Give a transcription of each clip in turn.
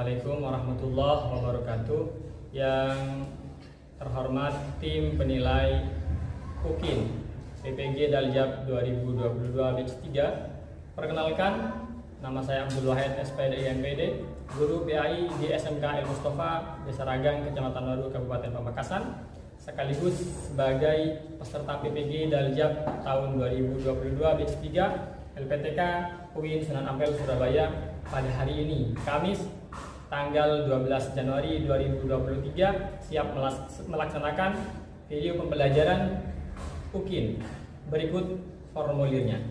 Assalamualaikum warahmatullahi wabarakatuh. Yang terhormat tim penilai UKIN PPG Daljab 2022 batch 3. Perkenalkan, nama saya Abdul Wahid SPD IMPD, guru PAI di SMK El Mustafa, Desa Ragang, Kecamatan Baru, Kabupaten Pamekasan, sekaligus sebagai peserta PPG Daljab tahun 2022 batch 3 LPTK UIN Sunan Ampel Surabaya pada hari ini, Kamis tanggal 12 Januari 2023, siap melaksanakan video pembelajaran UKIN. Berikut formulirnya.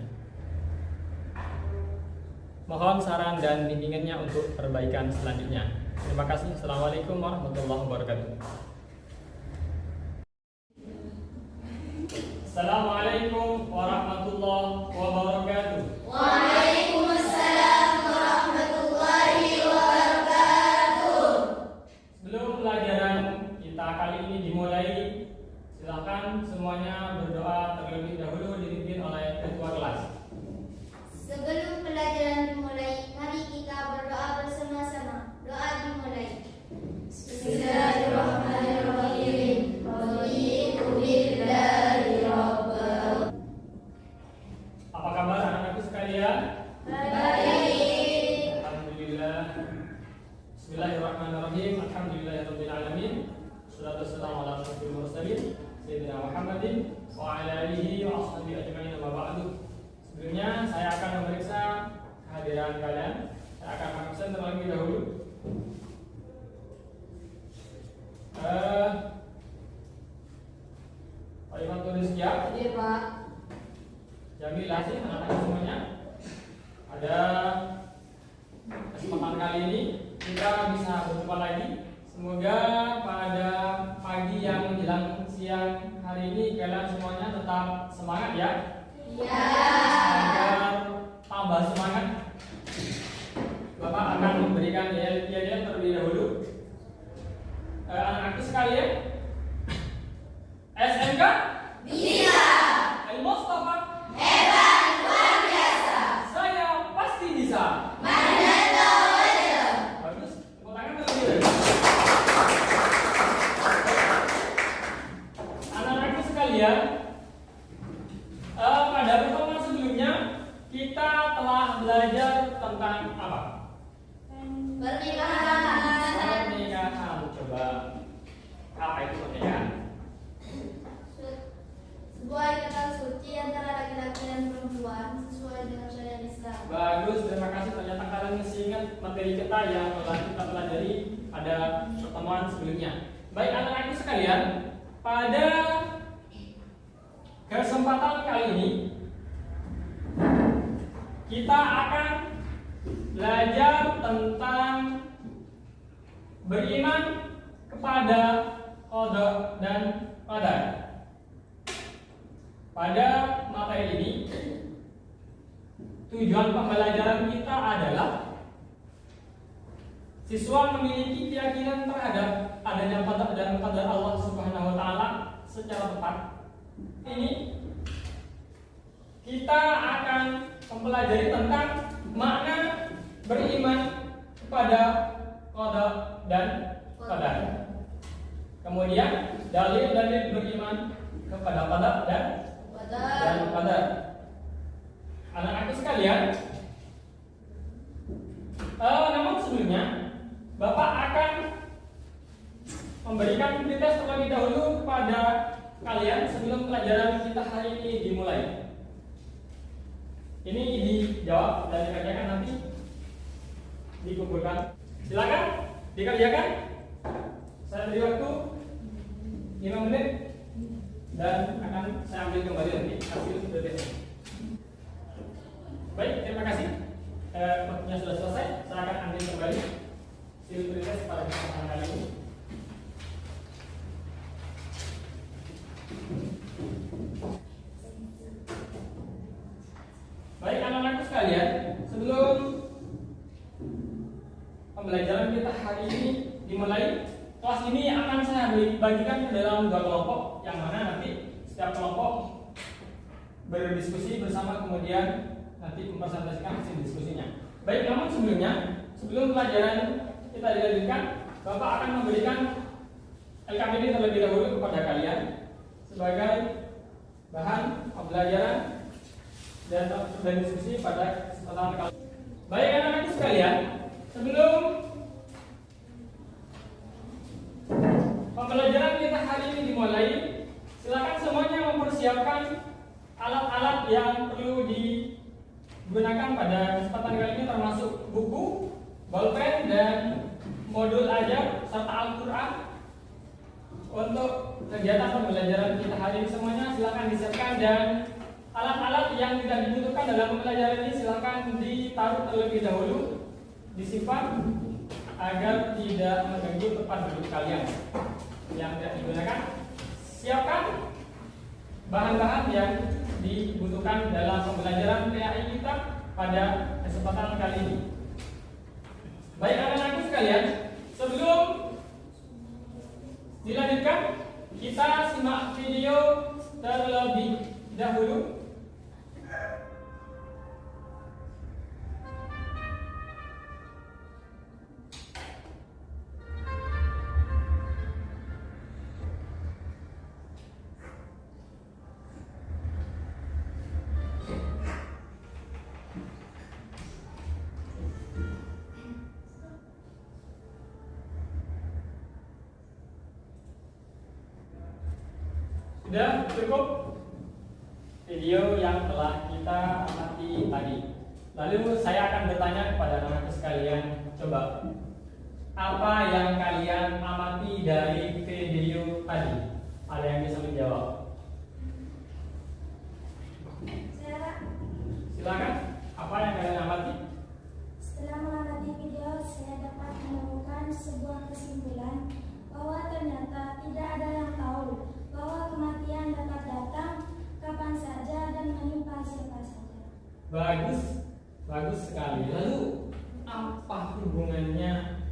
Mohon saran dan bimbingannya untuk perbaikan selanjutnya. Terima kasih. Assalamualaikum warahmatullahi wabarakatuh. Assalamualaikum warahmatullahi wabarakatuh. Waalaikumsalam warahmatullahi wabarakatuh. Sebelum pelajaran kita kali ini dimulai, silakan semuanya berdoa terlebih dahulu dipimpin oleh ketua kelas. Sebelum pelajaran dimulai, mari kita berdoa bersama-sama. Doa dimulai. Bismillahirrahmanirrahim. Raditu billahi rabban. Apa kabar anak-anakku sekalian? Baik. Alhamdulillah. Bismillahirrahmanirrahim. Alhamdulillahirabbil alamin. Wassalatu wassalamu ala asyrofil mursalin sayyidina Muhammadin wa ala alihi wa ashabihi ajmain, amma ba'du. Sebelumnya saya akan memeriksa kehadiran kalian. Saya akan absen terlebih dahulu. Pak Iwan tulis siap? Iya, Pak. Jamilah sih anak-anak semuanya. Ada kesempatan kali ini kita bisa berjumpa lagi. Semoga pada pagi yang menjelang siang hari ini kalian semuanya tetap semangat ya. Iya. Agar tambah semangat, Bapak akan memberikan yel-yel terlebih dahulu. Anak-anakku sekalian, SMK Bisa. El Mustafa Hebat, luar biasa. saya pasti bisa. Manado aja. Bagus, tepuk tangan terlebih dahulu. Anak-anakku sekalian, pada pertemuan sebelumnya kita telah belajar tentang apa? Pernikahan. Pernikahan. Coba, apa itu pernikahan? Sebuah ikatan suci antara laki-laki dan perempuan sesuai dengan syariat Islam. Bagus, terima kasih. Ternyata kalian masih ingat materi kita yang telah kita pelajari pada pertemuan sebelumnya. Baik anak-anakku sekalian, pada kesempatan kali ini kita akan belajar tentang beriman kepada qada dan qadar. Pada materi ini tujuan pembelajaran kita adalah siswa memiliki keyakinan terhadap adanya qada dan qadar Allah Subhanahu wa taala secara tepat. Ini kita akan mempelajari tentang makna beriman kepada qada dan qadar. Kemudian dalil-dalil beriman kepada qada dan qadar. Anak-anak sekalian, namun sebelumnya Bapak akan memberikan tes terlebih dahulu kepada kalian sebelum pelajaran kita hari ini dimulai. Ini dijawab dan dikerjakan nanti dikumpulkan. Silakan dikerjakan. Saya beri waktu 5 menit dan akan saya ambil kembali nanti hasil tesnya. Baik, terima kasih. Waktunya sudah selesai. Saya akan ambil kembali hasil tes pada kesempatan kali ini. Baik anak-anakku sekalian, sebelum pembelajaran kita hari ini dimulai, kelas ini akan saya bagikan ke dalam 2 kelompok, yang mana nanti setiap kelompok berdiskusi bersama, kemudian nanti mempresentasikan hasil diskusinya. Baik, namun sebelumnya, sebelum pelajaran kita dilanjutkan, Bapak akan memberikan LKPD terlebih dahulu kepada kalian sebagai bahan pembelajaran dan diskusi pada kesempatan kali. Baik anak-anak sekalian, sebelum pembelajaran kita hari ini dimulai, silakan semuanya mempersiapkan alat-alat yang perlu digunakan pada kesempatan kali ini, termasuk buku, bolpen, dan modul ajar serta Al-Quran. Untuk kegiatan pembelajaran kita hari ini semuanya silakan disiapkan, dan alat-alat yang tidak dibutuhkan dalam pembelajaran ini silakan ditaruh terlebih dahulu, disimpan agar tidak mengganggu tempat duduk kalian. Yang tidak digunakan, siapkan bahan-bahan yang dibutuhkan dalam pembelajaran PAI kita pada kesempatan kali ini. Baik anak-anakku sekalian, sebelum dilanjutkan, kita simak video terlebih dahulu. Sudah cukup video yang telah kita amati tadi. Lalu saya akan bertanya kepada anak-anak sekalian, coba apa yang kalian amati dari video tadi? Ada yang bisa menjawab? Silakan. Apa yang kalian amati? Setelah mengamati video, saya dapat menemukan sebuah kesimpulan bahwa ternyata tidak ada yang tahu bahwa kematian dapat datang kapan saja dan menimpa siapa saja. Bagus sekali. Lalu apa hubungannya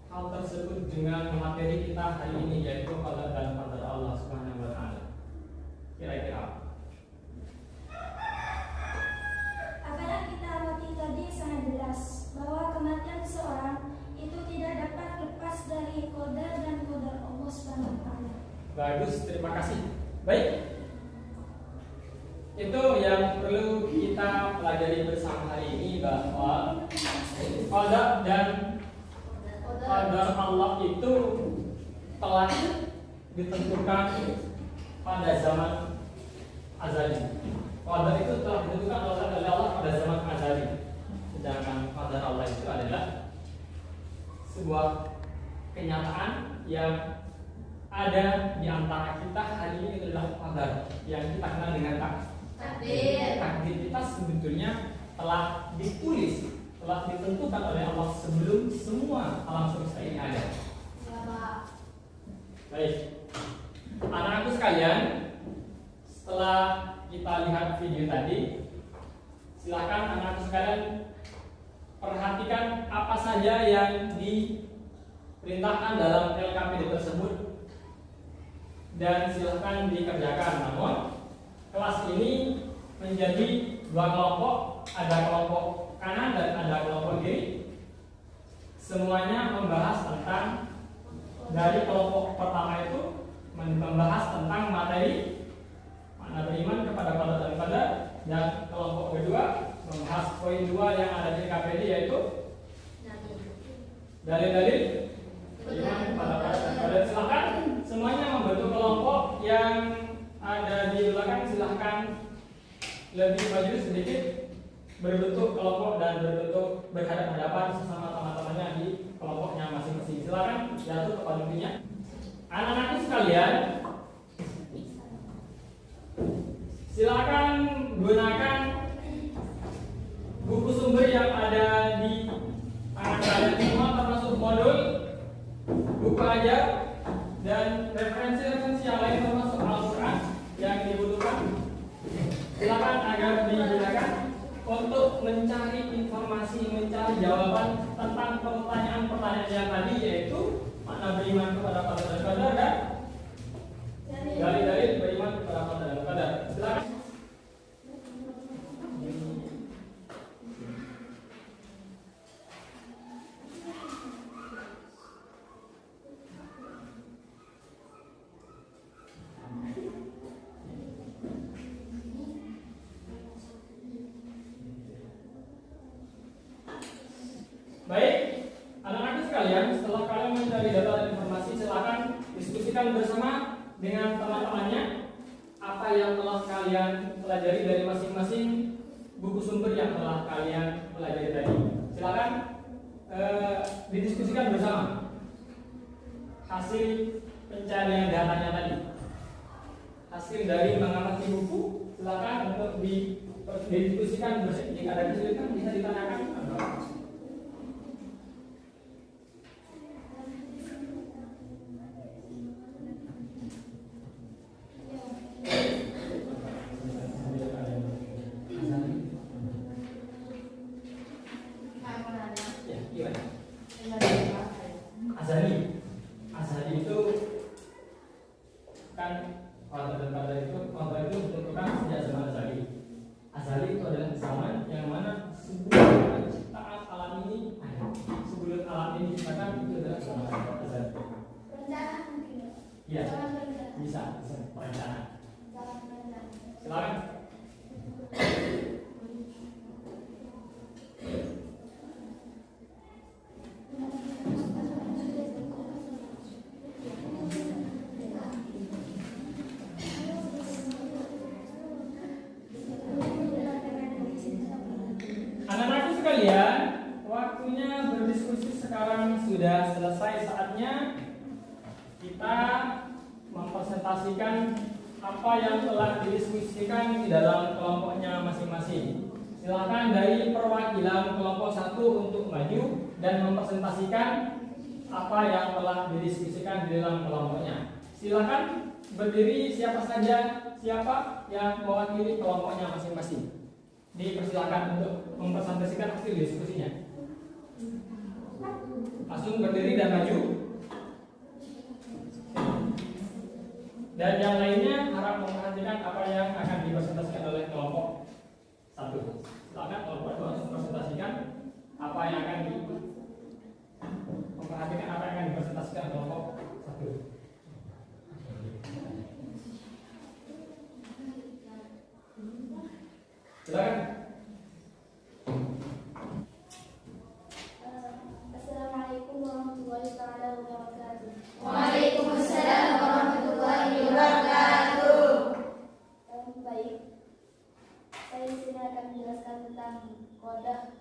hal tersebut dengan materi kita hari ini, yaitu qada dan qadar Allah Subhanahu wa taala? Kira-kira apa yang kita amati tadi sangat jelas bahwa kematian seseorang itu tidak dapat lepas dari qadar dan qadar Allah Subhanahu wa taala. Bagus, terima kasih. Baik, itu yang perlu kita pelajari bersama hari ini, bahwa qada dan qadar Allah itu telah ditentukan pada zaman azali. Qadar itu telah ditentukan oleh Allah pada zaman azali. Sedangkan qadar Allah itu adalah sebuah kenyataan yang ada di antara kita hari ini. Itu adalah qadar yang kita kenal dengan takdir. Takdir kita sebetulnya telah ditulis, telah ditentukan oleh Allah sebelum semua alam semesta ini ada. Baik, anak-anakku sekalian, setelah kita lihat video tadi, silakan anak-anakku sekalian perhatikan apa saja yang diperintahkan dalam LKPD tersebut dan silakan dikerjakan. Namun kelas ini menjadi dua kelompok, ada kelompok kanan dan ada kelompok kiri. Semuanya membahas tentang, dari kelompok pertama itu membahas tentang materi makna beriman kepada qada dan qadar, dan kelompok kedua membahas poin 2 yang ada di KPD, yaitu dalil-dalil beriman kepada qada dan qadar. Silakan semuanya membentuk kelompok yang ada di belakang, silahkan lebih maju sedikit, berbentuk kelompok dan berbentuk berhadapan-hadapan sesama teman-temannya di kelompoknya masing-masing. Silakan jatuh ke panitia. Anak-anakku sekalian, silakan gunakan buku sumber yang ada di tangan kalian semua, termasuk modul, buku ajar, dan referensi-referensi yang lain termasuk Al-Quran yang dibutuhkan. Silakan agar digunakan untuk mencari informasi, mencari jawaban tentang pertanyaan-pertanyaan yang tadi, yaitu makna beriman kepada qada dan qadar dan dalil-dalil beriman kepada qada dan qadar. Silakan. Baik, anak-anak sekalian, setelah kalian mencari data dan informasi, silakan diskusikan bersama dengan teman-temannya apa yang telah kalian pelajari dari masing-masing buku sumber yang telah kalian pelajari tadi. Silakan didiskusikan bersama hasil pencarian datanya tadi, hasil dari mengamati buku. Silakan untuk didiskusikan bersama. Jika ada kesulitan bisa ditanyakan. Azali itu kan kalau pada itu bentukan sejak zaman azali. Azali itu adalah zaman yang mana sebelum penciptaan alam ini ada. Sebelum alam ini diciptakan itu adalah zaman azali. Perencanaan mungkin. Iya. Bisa perencanaan. Silakan. Anak-anakku sekalian, waktunya berdiskusi sekarang sudah selesai. Saatnya kita mempresentasikan apa yang telah didiskusikan di dalam kelompoknya masing-masing. Silakan dari perwakilan kelompok 1 untuk maju dan mempresentasikan apa yang telah didiskusikan di dalam kelompoknya. Silakan berdiri siapa saja, siapa yang mewakili kelompoknya masing-masing. Dipersilakan untuk mempresentasikan hasil diskusinya. Langsung berdiri dan maju. Dan yang lainnya harap memperhatikan apa yang akan dipresentasikan oleh kelompok 1. Silakan kelompok 2 untuk mempresentasikan apa yang akan memperhatikan apa yang akan dipresentasikan kelompok 1. Silakan. Assalamualaikum warahmatullahi wabarakatuh. Waalaikumsalam warahmatullahi wabarakatuh. Baik, saya di sini akan menjelaskan tentang qadar.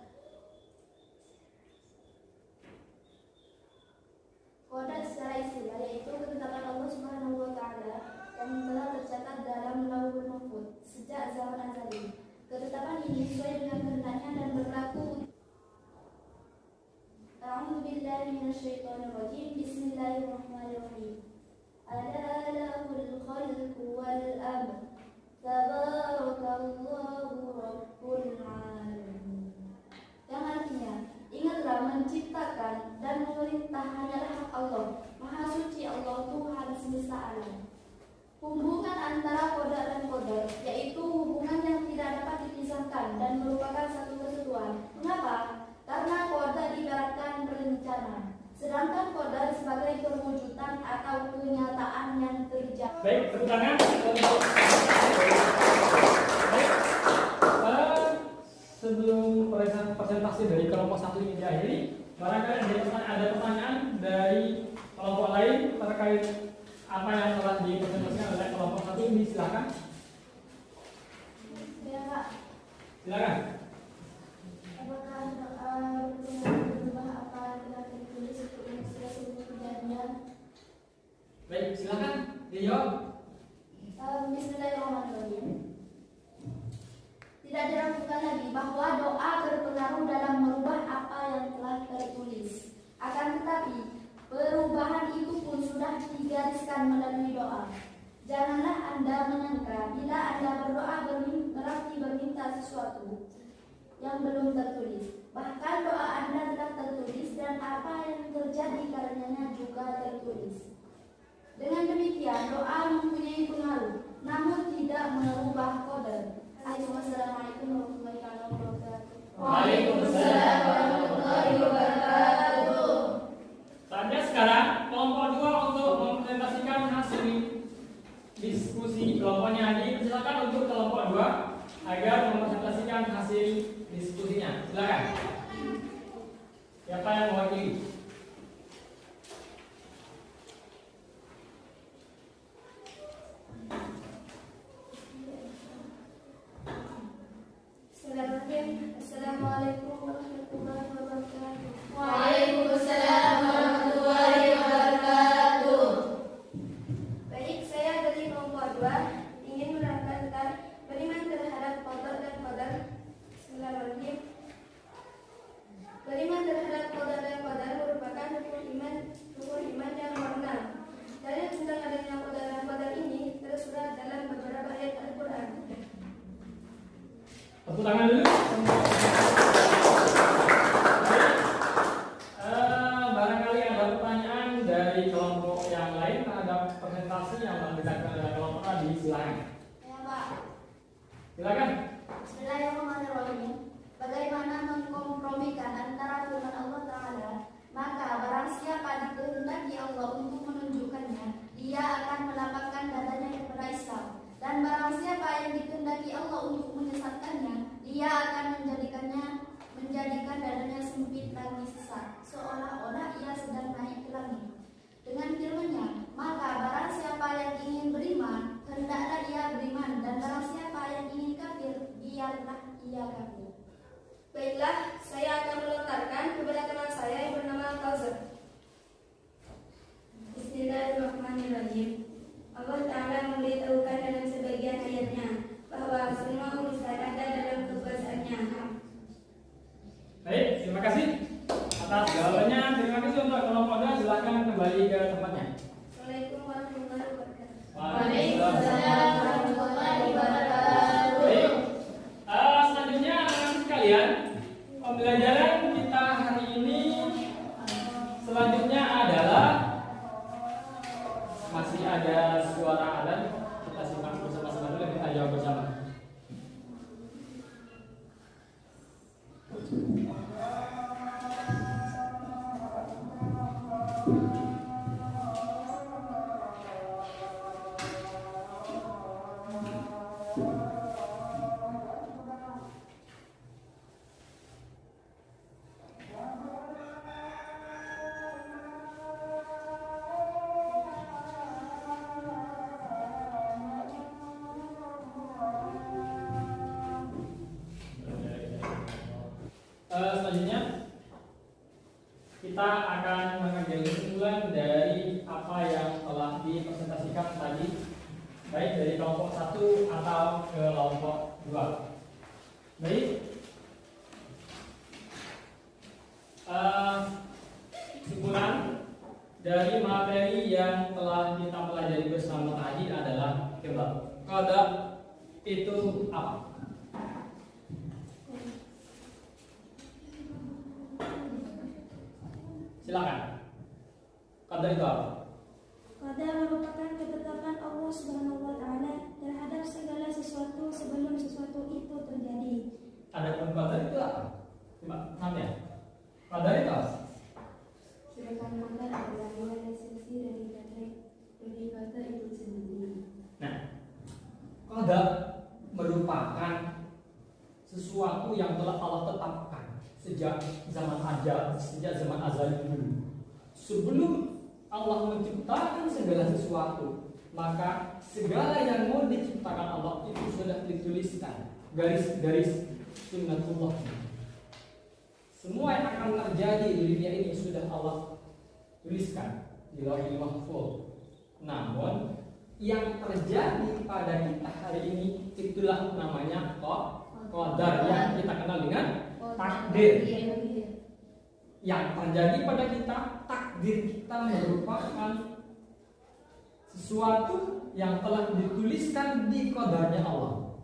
Qadar secara istilah yaitu ketetapan Allah Subhanahu wa Ta'ala yang telah tercatat dalam Lauhul Mahfuz sejak zaman azali. Ketetapan ini sesuai dengan kehendaknya dan berlaku. A'udzu billahi minasyaitonir rajim. Bismillahirrahmanirrahim. Ala lahul khalqu wal amr. Tabarakallahu rabbul alamin. Yang artinya, ingatlah menciptakan dan memerintah hanyalah hak Allah. Maha suci Allah Tuhan semesta alam. Hubungan antara qadar dan qadar yaitu hubungan yang tidak dapat dipisahkan dan merupakan satu kesatuan. Mengapa? Karena qadar diibaratkan berencana, sedangkan qadar sebagai perwujudan atau kenyataan yang terjadi. Baik, tepuk tangan. Baik. Sebelum presentasi dari kelompok 1 ini diakhiri, barangkali ada pertanyaan dari kelompok lain terkait apa yang telah dipresentasikan oleh kelompok 1 ini. Silakan. Ya, Kak. Silakan. Apakah berubah apa yang telah tertulis untuk manusia sebelum kejadian? Baik, silakan dijawab. Bismillahirrahmanirrahim. Tidak diragukan lagi bahwa doa berpengaruh dalam merubah apa yang telah tertulis. Akan tetapi, perubahan itu pun sudah digariskan melalui doa. Janganlah Anda menyangka bila Anda berdoa berarti berminta sesuatu yang belum tertulis. Bahkan doa Anda telah tertulis dan apa yang terjadi karenanya juga tertulis. Dengan demikian, doa mempunyai pengaruh, namun tidak merubah qadar. Assalamualaikum warahmatullahi wabarakatuh. Waalaikumsalam warahmatullahi wabarakatuh. Saatnya sekarang kelompok 2 untuk mempresentasikan hasil diskusi kelompoknya. Silakan untuk kelompok 2 agar mempresentasikan hasil diskusinya. Silakan. Yang Tepuk tangan dulu. Barangkali ada pertanyaan dari kelompok yang lain terhadap presentasi yang membedakan dari kelompok tadi, silakan. Ya Pak. Silakan. Bismillahirrahmanirrahim. Bagaimana mengkompromikan antara firman Allah Ta'ala, maka barang siapa dikehendaki Allah untuk menunjukkannya, dia akan melapangkan dadanya kepada Islam. Dan barang siapa yang dikehendaki Allah untuk menyesatkannya, dia akan menjadikan dadanya sempit lagi sesat, seolah-olah ia sedang naik ke langit. Dengan firman-Nya, maka barang siapa yang ingin beriman, hendaklah ia beriman, dan barang siapa yang ingin kafir, biarlah ia kafir. Baiklah, saya akan melontarkan kepada teman saya yang bernama Kauzer. Bismillahirrahmanirrahim. Allah Ta'ala memberitahukan dalam sebagian ayatnya bahwa semua urusan ada dalam kekuasaannya. Baik, terima kasih atas jawabannya. Terima kasih untuk kelompoknya. Silakan kembali ke tempatnya. Assalamualaikum warahmatullahi wabarakatuh. Waalaikumsalam warahmatullahi wabarakatuh. Baik, selanjutnya anak-anak sekalian, pembelajaran kita hari ini selanjutnya adalah masih ada suara adzan. Kita simak bersama-sama dulu, kita jawab bersama. Selanjutnya kita akan mengambil kesimpulan dari apa yang telah dipresentasikan tadi, baik dari kelompok 1 atau kelompok 2. Baik, kesimpulan dari materi yang telah kita pelajari bersama tadi adalah qada itu apa? Silakan. Qada itu apa? Qada merupakan ketetapan Allah Subhanahu wa Ta'ala terhadap segala sesuatu sebelum sesuatu itu terjadi. Adapun qada itu apa? Coba namanya. Qada itu apa? Sedangkan qadar adalah realisasi dari kata itu sendiri. Nah, qada merupakan sesuatu yang telah Allah tetapkan sejak zaman azali dulu. Sebelum Allah menciptakan segala sesuatu, maka segala yang mau diciptakan Allah itu sudah dituliskan garis-garis sunnatullah. Semua yang akan terjadi di dunia ini sudah Allah tuliskan di Lauhul Mahfuz. Namun yang terjadi pada kita hari ini itulah namanya qadar yang kita kenal dengan takdir. Yang terjadi pada kita, takdir kita merupakan sesuatu yang telah dituliskan di qadarnya Allah.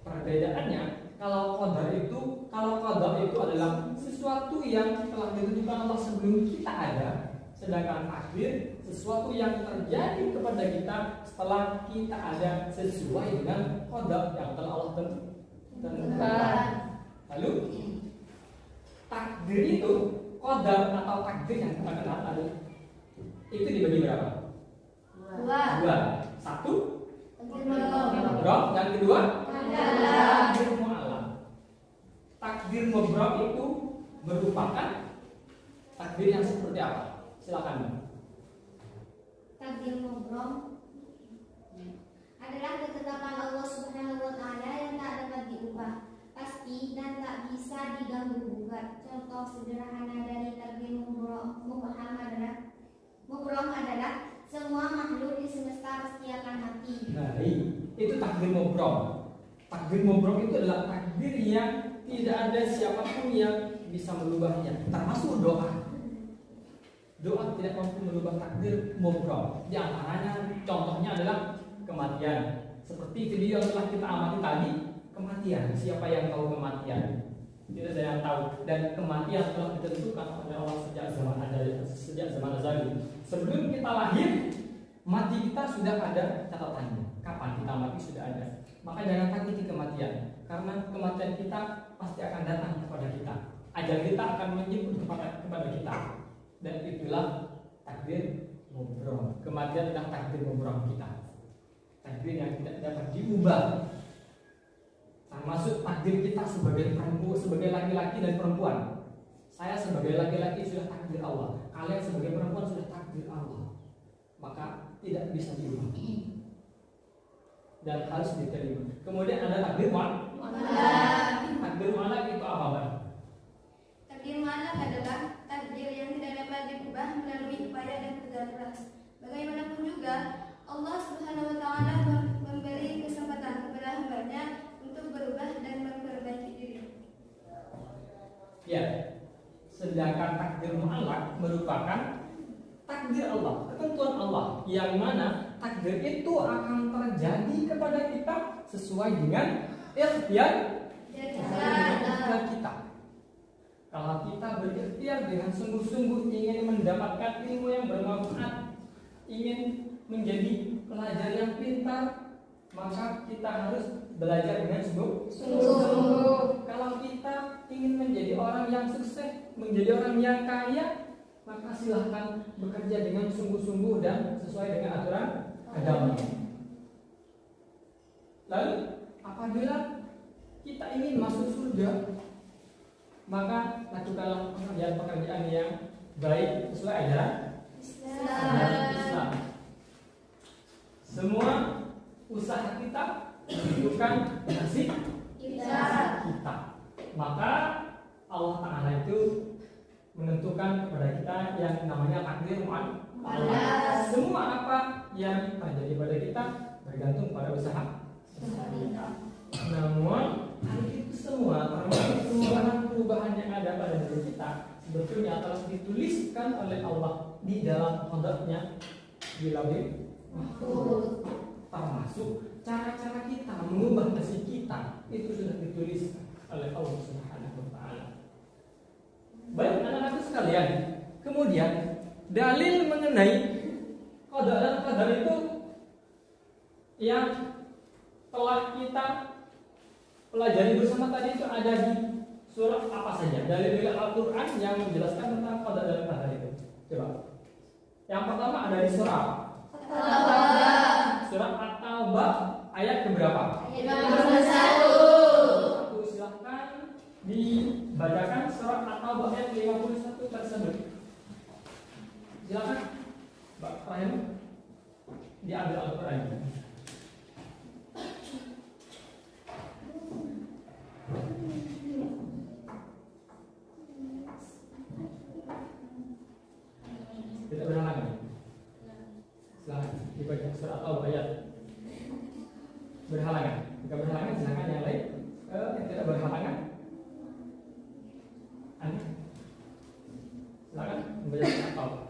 Perbedaannya, kalau qadar itu adalah sesuatu yang telah ditentukan Allah sebelum kita ada, sedangkan takdir sesuatu yang terjadi kepada kita setelah kita ada sesuai dengan qadar yang telah Allah tentukan. Lalu takdir itu, qadar atau takdir yang kita kenal adalah itu dibagi berapa? Dua. Satu mubrom, yang kedua takdir mu'alam. Takdir mubrom itu merupakan takdir yang seperti apa? Silakan. Takdir mubrom adalah ketetapan Allah Subhanahu wa Ta'ala yang tak dapat diubah, pasti dan tak bisa diganggu gugat. Contoh sederhana dari takdir mubrom adalah semua makhluk di semesta pasti akan mati. Nah, itu takdir mubrom. Takdir mubrom itu adalah takdir yang tidak ada siapapun yang bisa merubahnya, termasuk doa. Doa tidak mampu merubah takdir mubrom. Di antaranya contohnya adalah kematian. Seperti video yang telah kita amati tadi, kematian. Siapa yang tahu kematian? Tidak ada yang tahu. Dan kematian telah ditentukan oleh Allah sejak zaman azali. Sebelum kita lahir, mati kita sudah ada catatannya. Kapan kita mati sudah ada. Maka jangan takuti kematian, karena kematian kita pasti akan datang kepada kita. Ajal kita akan menjemput kepada kita. Dan itulah takdir mubrom. Kematian adalah takdir mubrom kita. Takdir yang tidak dapat diubah. Termasuk takdir kita sebagai perempuan, sebagai laki-laki dan perempuan. Saya sebagai laki-laki sudah takdir Allah. Kalian sebagai perempuan sudah takdir Allah. Maka tidak bisa diubah dan harus diterima. Kemudian ada takdir mu'allaq. Takdir mu'allaq itu apa, Bang? Takdir mu'allaq adalah takdir yang tidak dapat diubah melalui upaya dan kerja keras. Bagaimanapun juga, Allah Subhanahu wa taala memberi kesempatan kepada hamba-Nya untuk berubah dan memperbaiki diri. Ya. Sedangkan takdir mu'allaq merupakan takdir Allah, ketentuan Allah, yang mana takdir itu akan terjadi kepada kita sesuai dengan ikhtiar kita. Kalau kita berikhtiar dengan sungguh-sungguh ingin mendapatkan ilmu yang bermanfaat, ingin menjadi pelajar yang pintar, maka kita harus belajar dengan sungguh-sungguh. Kalau kita ingin menjadi orang yang sukses, menjadi orang yang kaya, maka silahkan bekerja dengan sungguh-sungguh dan sesuai dengan aturan agama. Lalu apabila kita ingin masuk surga, maka lakukanlah pekerjaan-pekerjaan yang baik sesuai ajaran Islam. Semua usaha kita menentukan nasib kita. Maka Allah Ta'ala itu menentukan kepada kita yang namanya takdir mu'allaq. Semua apa yang terjadi pada kita bergantung pada usaha kita. Namun itu semua termasuk perubahan yang ada pada diri kita sebetulnya telah dituliskan oleh Allah di dalam kodratnya di lauhul mahfuz. Termasuk cara-cara kita mengubah nasib kita itu sudah ditulis oleh Allah Subhanahu wa taala. Baik anak-anakku sekalian, kemudian dalil mengenai qada dan qadar itu yang telah kita pelajari bersama tadi itu ada di surat apa saja? Dalil Al-Qur'an yang menjelaskan tentang qada dan qadar itu. Coba. Yang pertama ada di surat At-Taubah ayat keberapa? 51. Silahkan dibacakan surat At-Taubah ayat 51 tersebut. Silakan Mbak Rahim diambil Al-Qur'an. Tidak berhalangan. Silakan dibaca surat At-Taubah ayat berhalangan. Jika berhalangan silakan yang lain. Yang tidak berhalangan, Anda silakan membaca surat At-Taubah.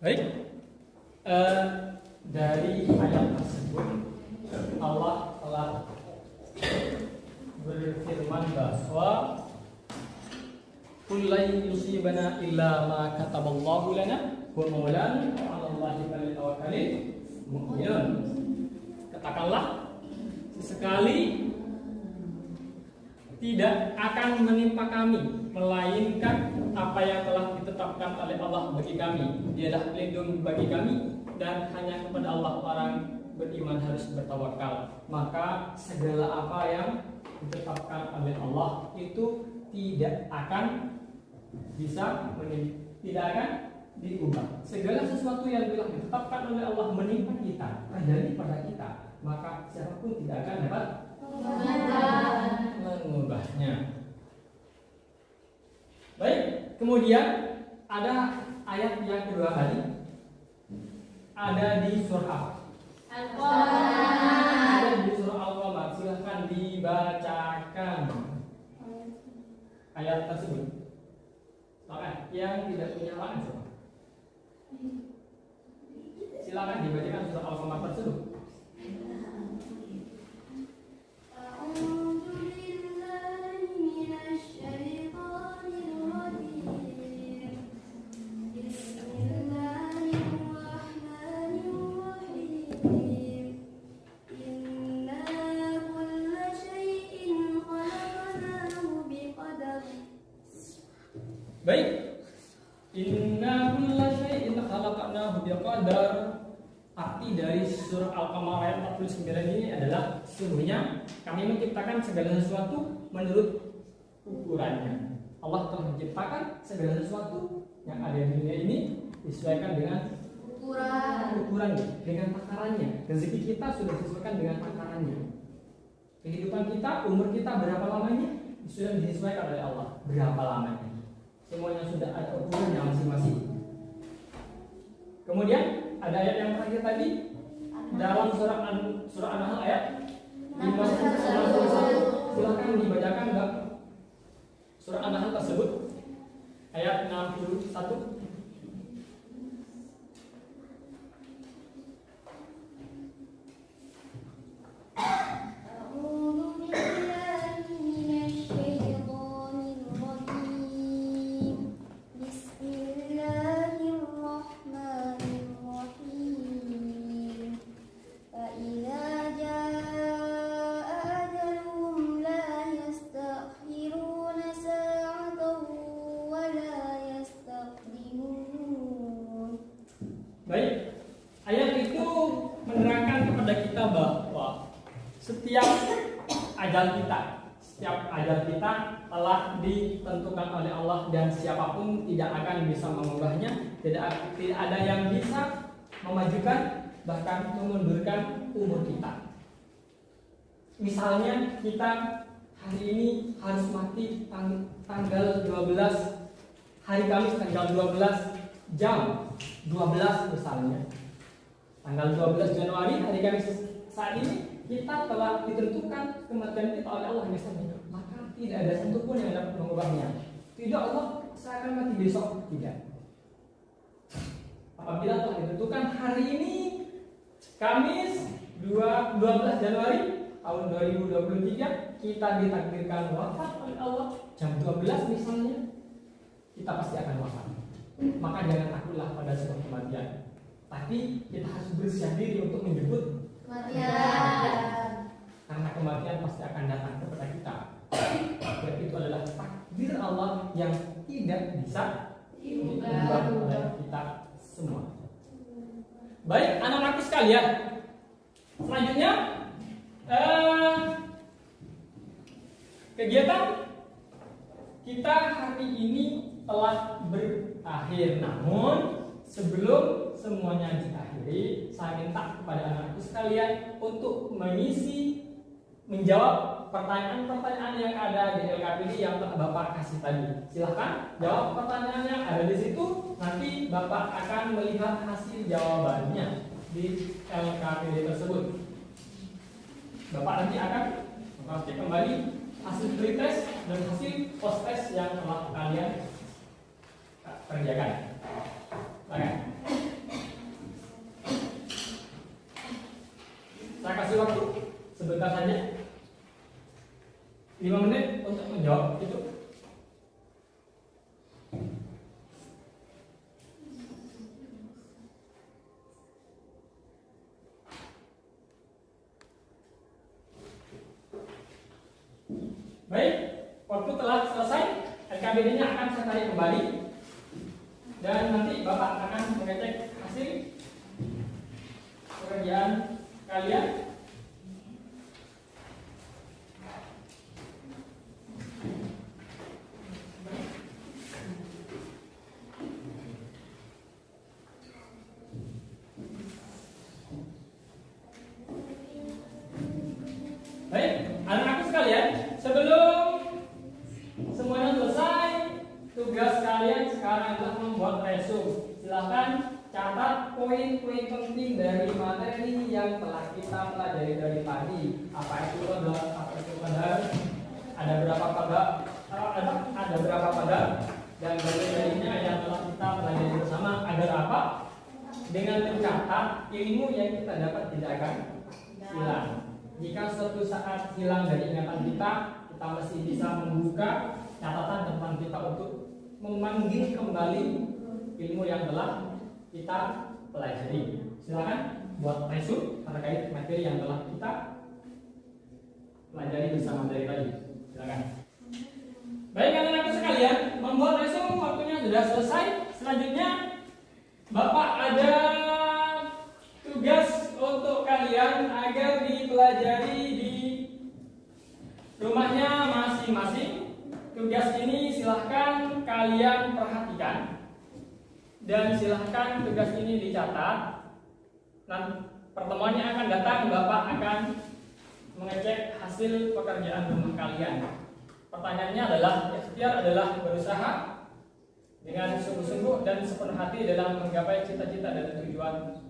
Baik, dari ayat tersebut Allah telah berfirman bahwa qul lan yusibana illa ma kataballahu lana wa maulana wa 'alallahi falyatawakkalul mu'minun. Katakanlah, sesekali tidak akan menimpa kami melainkan apa yang telah ditetapkan oleh Allah bagi kami. Dialah pelindung bagi kami, dan hanya kepada Allah orang beriman harus bertawakal. Maka segala apa yang ditetapkan oleh Allah itu tidak akan bisa tidak akan diubah. Segala sesuatu yang telah ditetapkan oleh Allah menimpa kita, terjadi pada kita, maka siapapun tidak akan dapat mengubahnya. Baik, kemudian ada ayat yang kedua kali, ada di surah Al-Qamar. ada di surah Al-Qamar. Silahkan dibacakan ayat tersebut. Oke, yang tidak punya lahan coba. Silakan dibacakan surah Al-Qamar tersebut. أعوذ بالله من الشيطان الرجيم بسم الله الرحمن الرحيم إنا كل شيء خلقناه بقدر Baik. Inna kulla syai'in khalaqnahu biqadar. Arti dari surah Al-Qamar ayat 49 ini adalah sesungguhnya kami menciptakan segala sesuatu menurut ukurannya. Allah telah menciptakan segala sesuatu yang ada di dunia ini disesuaikan dengan ukurannya, dengan takarannya. Rezeki kita sudah disesuaikan dengan takarannya. Kehidupan kita, umur kita berapa lamanya sudah disesuaikan oleh Allah. Berapa lamanya? Semuanya sudah ada ukurannya masing-masing. Kemudian ada ayat yang terakhir tadi dalam surah An-Nahl ayat 51. Silakan dibacakan Mbak. Surah An-Nahl tersebut ayat 61. أعوذ بالله من الشيطان الرجيم بسم الله الرحمن الرحيم فإذا جاء أجلهم لا يستأخرون ساعة ولا يستقدمون. Baik, ayat itu menerangkan kepada kita bahwa setiap ajal kita telah ditentukan oleh Allah dan siapapun tidak akan bisa mengubahnya. Tidak ada yang bisa memajukan bahkan memundurkan umur kita. Misalnya kita hari ini harus mati tanggal 12 hari Kamis tanggal 12 jam 12 misalnya. Tanggal 12 Januari hari Kamis saat ini kita telah ditentukan kematian kita oleh Allah misalnya, maka tidak ada satupun yang dapat mengubahnya. Tidak, Allah saya akan mati besok, tidak. Apabila telah ditentukan hari ini Kamis 12 Januari tahun 2023 kita ditakdirkan wafat oleh Allah jam 12 misalnya, kita pasti akan wafat. Maka jangan takutlah pada sebuah kematian, tapi kita harus bersiap diri untuk menjemput kematian. Karena kematian pasti akan datang kepada kita. Dan itu adalah takdir Allah yang tidak bisa diubah oleh kita semua. Baik, anak-anakku sekalian. Selanjutnya kegiatan kita hari ini telah berakhir. Namun sebelum semuanya diakhiri, saya minta kepada anak-anakku sekalian untuk menjawab pertanyaan-pertanyaan yang ada di LKPD yang telah Bapak kasih tadi. Silahkan jawab pertanyaan yang ada di situ. Nanti Bapak akan melihat hasil jawabannya di LKPD tersebut. Bapak nanti akan mengcek kembali hasil pretest dan hasil post-test yang telah kalian kerjakan. Oke. Saya kasih waktu sebentar saja, 5 menit untuk menjawab itu. Baik, waktu telah selesai. LKBD-nya akan saya tarik kembali dan nanti Bapak akan mengecek hasil pekerjaan kalian. resume. Silahkan catat poin-poin penting dari materi yang telah kita pelajari dari tadi. Apa itu qadar? Ada berapa qadar? Ada berapa qadar? Dan bagian-bagiannya yang telah kita pelajari bersama agar apa? Dengan mencatat ilmu yang kita dapat tidak akan hilang. Jika suatu saat hilang dari ingatan kita masih bisa membuka catatan depan kita untuk memanggil kembali ilmu yang telah kita pelajari. Silakan buat resume terkait materi yang telah kita pelajari bersama dari tadi. Silakan. Baik anak-anakku sekalian, membuat resume waktunya sudah selesai. Selanjutnya Bapak ada tugas untuk kalian agar dipelajari di rumahnya masing-masing. Tugas ini silahkan kalian perhatikan dan silahkan tugas ini dicatat. Nanti pertemuannya akan datang, Bapak akan mengecek hasil pekerjaan rumah kalian. Pertanyaannya adalah, ikhtiar adalah berusaha dengan sungguh-sungguh dan sepenuh hati dalam menggapai cita-cita dan tujuan.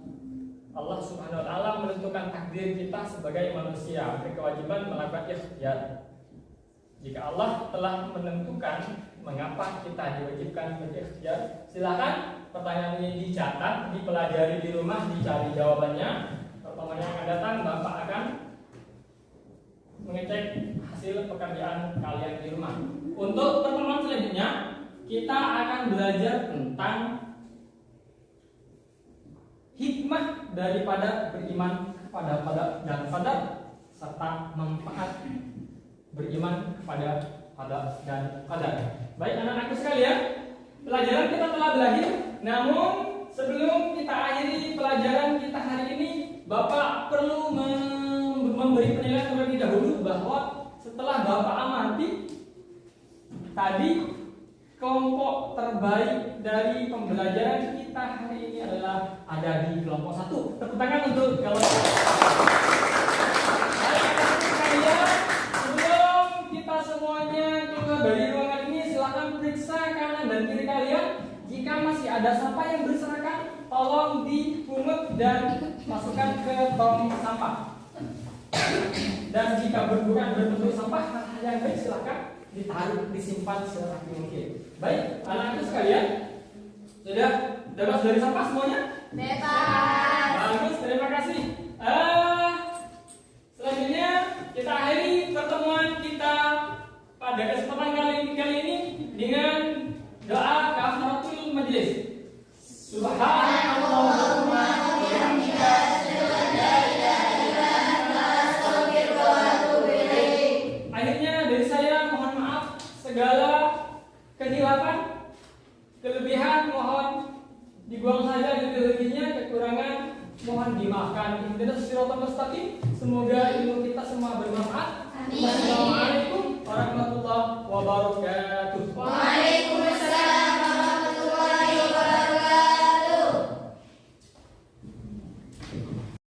Allah Subhanahu wa taala menentukan takdir kita sebagai manusia, berkewajiban melakukan ikhtiar. Jika Allah telah menentukan mengapa kita diwajibkan berikhtiar, silakan pertanyaan ini dicatat, dipelajari di rumah, dicari jawabannya. Pertemuan yang akan datang, Bapak akan mengecek hasil pekerjaan kalian di rumah. Untuk pertemuan selanjutnya, kita akan belajar tentang hikmah daripada beriman kepada qadar dan qadar serta manfaat beriman kepada qadar dan qadar. Baik anak-anakku sekalian, pelajaran kita telah berakhir. Namun sebelum kita akhiri pelajaran kita hari ini, Bapak perlu memberi penilaian terlebih dahulu bahwa setelah Bapak amati tadi, kelompok terbaik dari pembelajaran kita hari ini adalah ada di kelompok 1. Tepuk tangan untuk kelompok. Sebelum kita semuanya keluar dari ruangan ini, silakan periksa kanan dan kiri kalian. Jika masih ada sampah yang berserakan, tolong dipungut dan masukkan ke tong sampah. Dan jika bukan berbentuk sampah, hal yang baik silakan ditaruh, disimpan serapi mungkin. Baik, anak-anak sekalian, sudah bebas dari sampah semuanya? Bebas. Bagus, terima kasih. Selanjutnya kita akhiri pertemuan kita pada kesempatan kali ini dengan doa kafaratul majelis. Subhanallahumma wa bihamdika asyhadu an la ilaha illa anta astaghfiruka wa atubu ilaik. Akhirnya dari saya mohon maaf segala kehilafan, kelebihan mohon dibuang saja, lebih-lebihnya kekurangan mohon dimaafkan. Ihdinas siratal mustaqim. Semoga ilmu kita semua bermanfaat. Assalamualaikum warahmatullahi wabarakatuh. Waalaikumsalam.